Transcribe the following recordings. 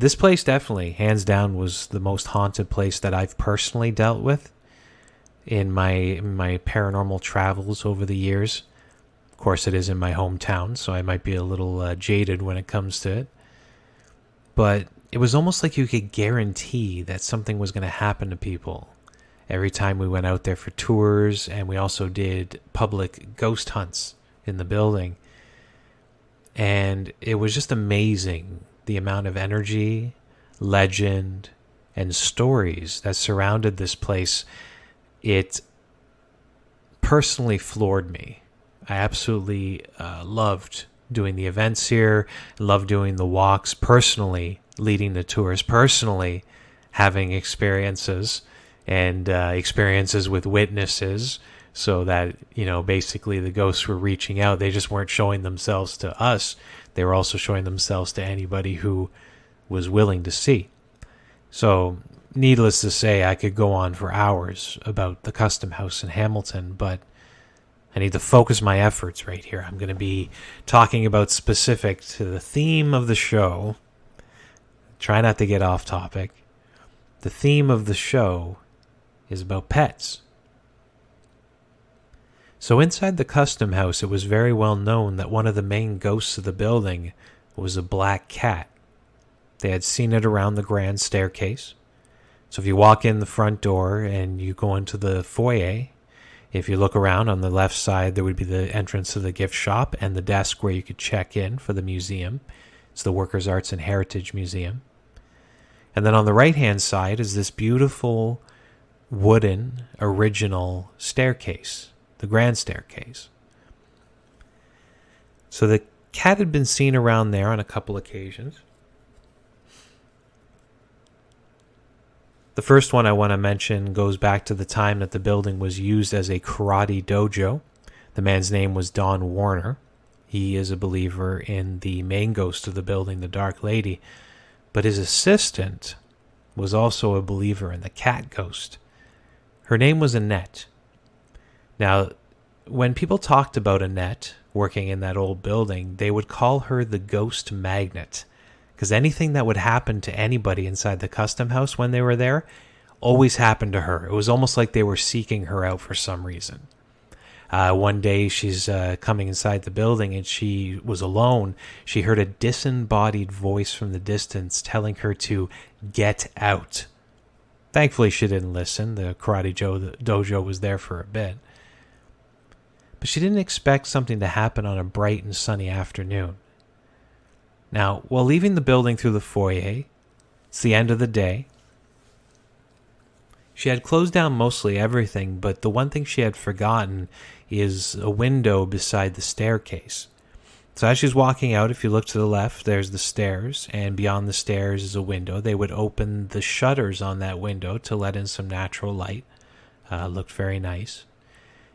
This place definitely, hands down, was the most haunted place that I've personally dealt with in my paranormal travels over the years. Of course, it is in my hometown, so I might be a little jaded when it comes to it. But it was almost like you could guarantee that something was going to happen to people every time we went out there for tours, and we also did public ghost hunts in the building. And it was just amazing the amount of energy, legend, and stories that surrounded this place. It personally floored me. I absolutely loved doing the events here, loved doing the walks, personally leading the tours, personally having experiences and experiences with witnesses, so that, basically the ghosts were reaching out. They just weren't showing themselves to us. They were also showing themselves to anybody who was willing to see. So, needless to say, I could go on for hours about the Custom House in Hamilton, but I need to focus my efforts right here. I'm going to be talking about specific to the theme of the show. Try not to get off topic. The theme of the show is about pets. So inside the Custom House, it was very well known that one of the main ghosts of the building was a black cat. They had seen it around the grand staircase. So if you walk in the front door and you go into the foyer, if you look around on the left side, there would be the entrance to the gift shop and the desk where you could check in for the museum. It's the Workers' Arts and Heritage Museum. And then on the right-hand side is this beautiful wooden original staircase, the grand staircase. So the cat had been seen around there on a couple occasions. The first one I want to mention goes back to the time that the building was used as a karate dojo. The man's name was Don Warner. He is a believer in the main ghost of the building, the Dark Lady. But his assistant was also a believer in the cat ghost. Her name was Annette. Now, when people talked about Annette working in that old building, they would call her the ghost magnet, because anything that would happen to anybody inside the Custom House when they were there always happened to her. It was almost like they were seeking her out for some reason. One day she's coming inside the building and she was alone. She heard a disembodied voice from the distance telling her to get out. Thankfully she didn't listen. The Karate Dojo was there for a bit. But she didn't expect something to happen on a bright and sunny afternoon. Now, while leaving the building through the foyer, it's the end of the day. She had closed down mostly everything, but the one thing she had forgotten is a window beside the staircase. So as she's walking out, if you look to the left, there's the stairs, and beyond the stairs is a window. They would open the shutters on that window to let in some natural light. Looked very nice.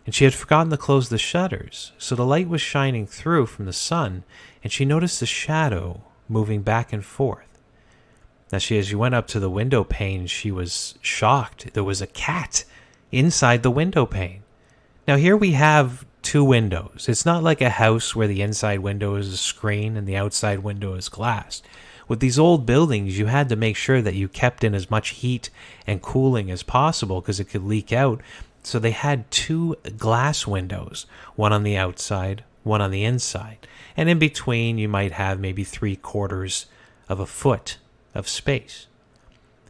And she had forgotten to close the shutters, so the light was shining through from the sun, and she noticed a shadow moving back and forth. Now, as she went up to the window pane, she was shocked. There was a cat inside the window pane. Now, here we have two windows. It's not like a house where the inside window is a screen and the outside window is glass. With these old buildings, you had to make sure that you kept in as much heat and cooling as possible because it could leak out. So they had two glass windows, one on the outside, one on the inside. And in between, you might have maybe 3/4 of a foot of space.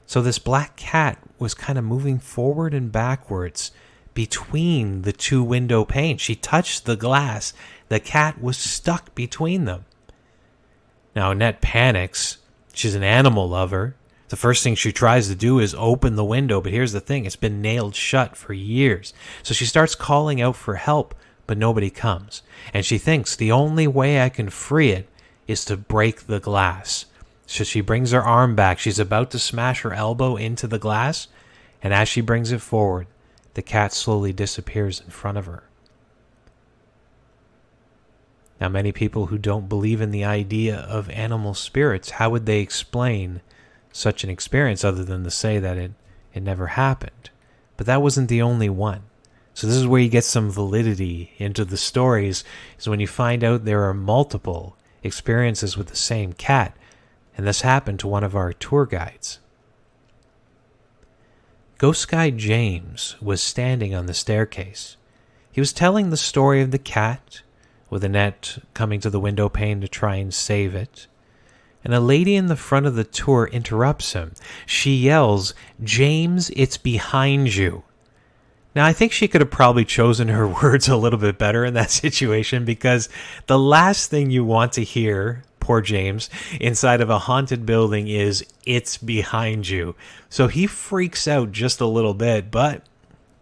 So this black cat was kind of moving forward and backwards between the two window panes. She touched the glass. The cat was stuck between them. Now, Annette panics. She's an animal lover. The first thing she tries to do is open the window, but here's the thing, it's been nailed shut for years. So she starts calling out for help, but nobody comes. And she thinks the only way I can free it is to break the glass. So she brings her arm back. She's about to smash her elbow into the glass, and as she brings it forward, the cat slowly disappears in front of her. Now, many people who don't believe in the idea of animal spirits, how would they explain such an experience other than to say that it never happened? But that wasn't the only one. So this is where you get some validity into the stories, is when you find out there are multiple experiences with the same cat. and this happened to one of our tour guides. Ghost Guide James was standing on the staircase. He was telling the story of the cat, with Annette coming to the window pane to try and save it. And a lady in the front of the tour interrupts him. She yells, "James, it's behind you." Now, I think she could have probably chosen her words a little bit better in that situation, because the last thing you want to hear, poor James, inside of a haunted building is, "It's behind you." So he freaks out just a little bit, but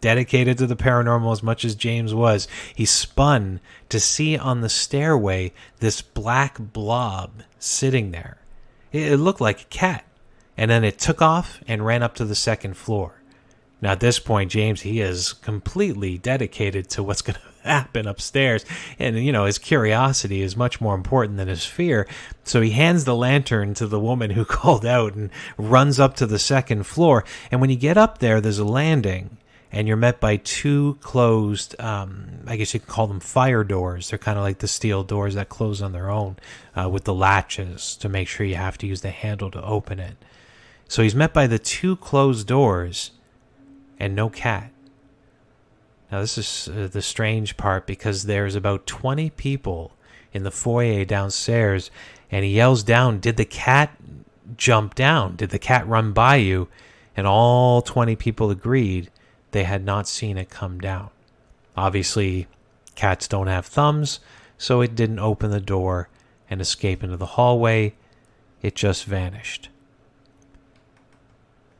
dedicated to the paranormal as much as James was, he spun to see on the stairway this black blob sitting there. It looked like a cat, and then it took off and ran up to the second floor. Now at this point, James, he is completely dedicated to what's going to happen upstairs, and his curiosity is much more important than his fear. So he hands the lantern to the woman who called out and runs up to the second floor. And when you get up there, there's a landing, and you're met by two closed, I guess you could call them fire doors. They're kind of like the steel doors that close on their own, with the latches to make sure you have to use the handle to open it. So he's met by the two closed doors and no cat. Now this is the strange part, because there's about 20 people in the foyer downstairs, and he yells down, "Did the cat jump down? Did the cat run by you?" And all 20 people agreed they had not seen it come down. Obviously, cats don't have thumbs, so it didn't open the door and escape into the hallway. It just vanished.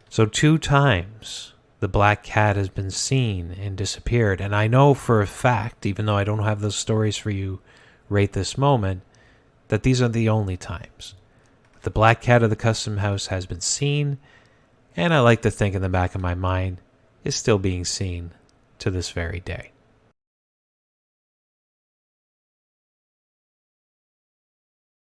So 2 times the black cat has been seen and disappeared. And I know for a fact, even though I don't have those stories for you right this moment, that these are the only times the black cat of the custom house has been seen, and I like to think in the back of my mind is still being seen to this very day.